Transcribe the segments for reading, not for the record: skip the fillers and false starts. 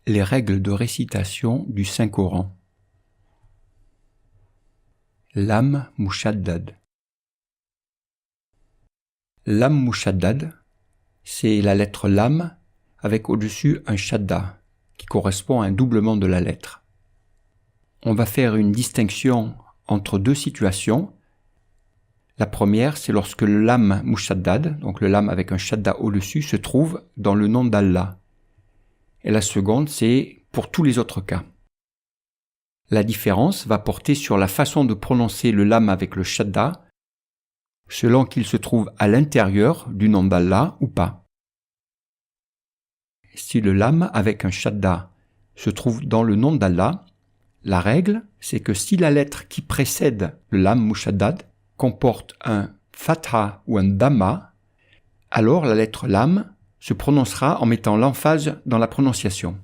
Les règles de récitation du Saint-Coran. Lam Mushaddad. Lam Mushaddad, c'est la lettre Lam avec au-dessus un shadda qui correspond à un doublement de la lettre. On va faire une distinction entre deux situations. La première, c'est lorsque le Lam Mushaddad, donc le Lam avec un shadda au-dessus, se trouve dans le nom d'Allah. Et la seconde, c'est pour tous les autres cas. La différence va porter sur la façon de prononcer le Lam avec le shadda, selon qu'il se trouve à l'intérieur du nom d'Allah ou pas. Si le Lam avec un shadda se trouve dans le nom d'Allah, la règle, c'est que si la lettre qui précède le Lam Mushaddad comporte un fatha ou un dhamma, alors la lettre Lam se prononcera en mettant l'emphase dans la prononciation.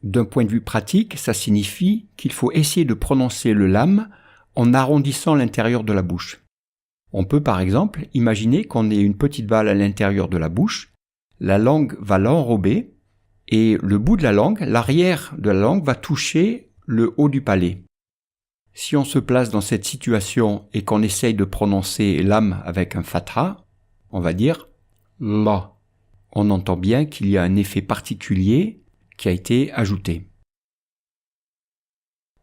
D'un point de vue pratique, ça signifie qu'il faut essayer de prononcer le Lam en arrondissant l'intérieur de la bouche. On peut par exemple imaginer qu'on ait une petite balle à l'intérieur de la bouche, la langue va l'enrober et le bout de la langue, l'arrière de la langue va toucher le haut du palais. Si on se place dans cette situation et qu'on essaye de prononcer Lam avec un fatha, on va dire La. On entend bien qu'il y a un effet particulier qui a été ajouté.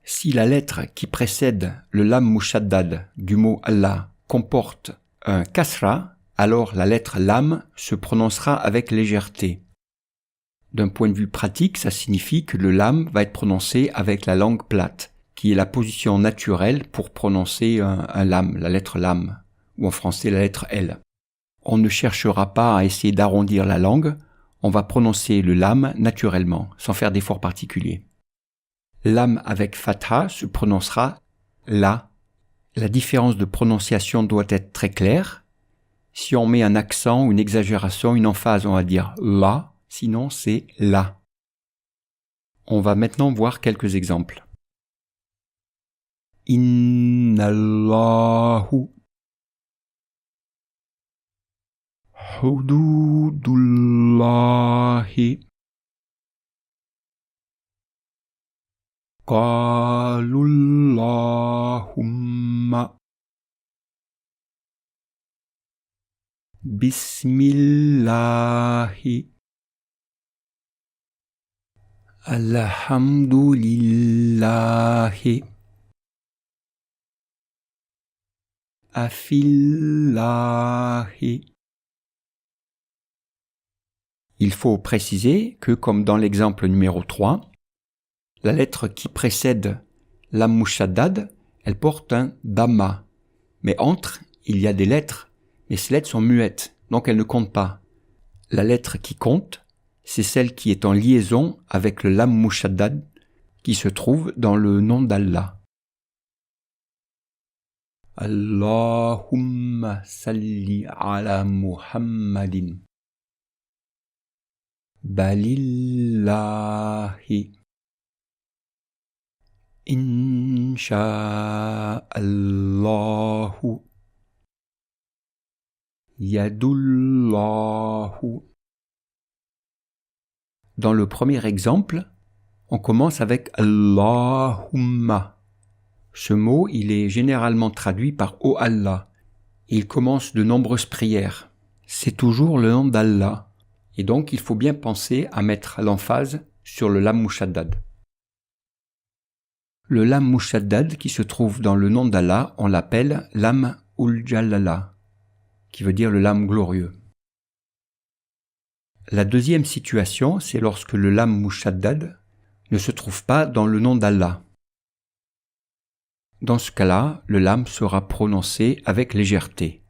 Si la lettre qui précède le Lam Mushaddad du mot Allah comporte un kasra, alors la lettre Lam se prononcera avec légèreté. D'un point de vue pratique, ça signifie que le Lam va être prononcé avec la langue plate, qui est la position naturelle pour prononcer un Lam, la lettre Lam, ou en français la lettre L. On ne cherchera pas à essayer d'arrondir la langue, on va prononcer le Lam naturellement, sans faire d'effort particulier. Lam avec fatha se prononcera La. La différence de prononciation doit être très claire. Si on met un accent ou une exagération, une emphase, on va dire La, sinon c'est La. On va maintenant voir quelques exemples. Innallahu Hududullahi Qalullahumma Bismillahi Alhamdulillahi Afillahi. Il faut préciser que, comme dans l'exemple numéro 3, la lettre qui précède Lam Mushaddad, elle porte un dhamma. Mais entre, il y a des lettres, mais ces lettres sont muettes, donc elles ne comptent pas. La lettre qui compte, c'est celle qui est en liaison avec le Lam Mushaddad qui se trouve dans le nom d'Allah. Allahumma salli ala Muhammadin. Balillahi. Insha'Allahu. Yadullahu. Dans le premier exemple, on commence avec Allahumma. Ce mot, il est généralement traduit par « Oh Allah » et il commence de nombreuses prières. C'est toujours le nom d'Allah et donc il faut bien penser à mettre l'emphase sur le Lam Mushaddad. Le Lam Mushaddad qui se trouve dans le nom d'Allah, on l'appelle Lam ul-Jalala, qui veut dire le Lam glorieux. La deuxième situation, c'est lorsque le Lam Mushaddad ne se trouve pas dans le nom d'Allah. Dans ce cas-là, le Lam sera prononcé avec légèreté,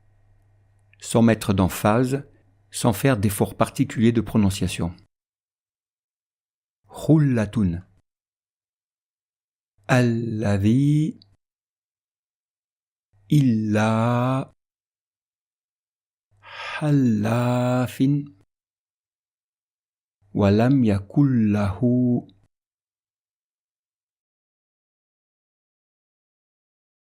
sans mettre d'emphase, sans faire d'effort particulier de prononciation. Khullatun. Alladhi illa hallafin wa lam yakul lahu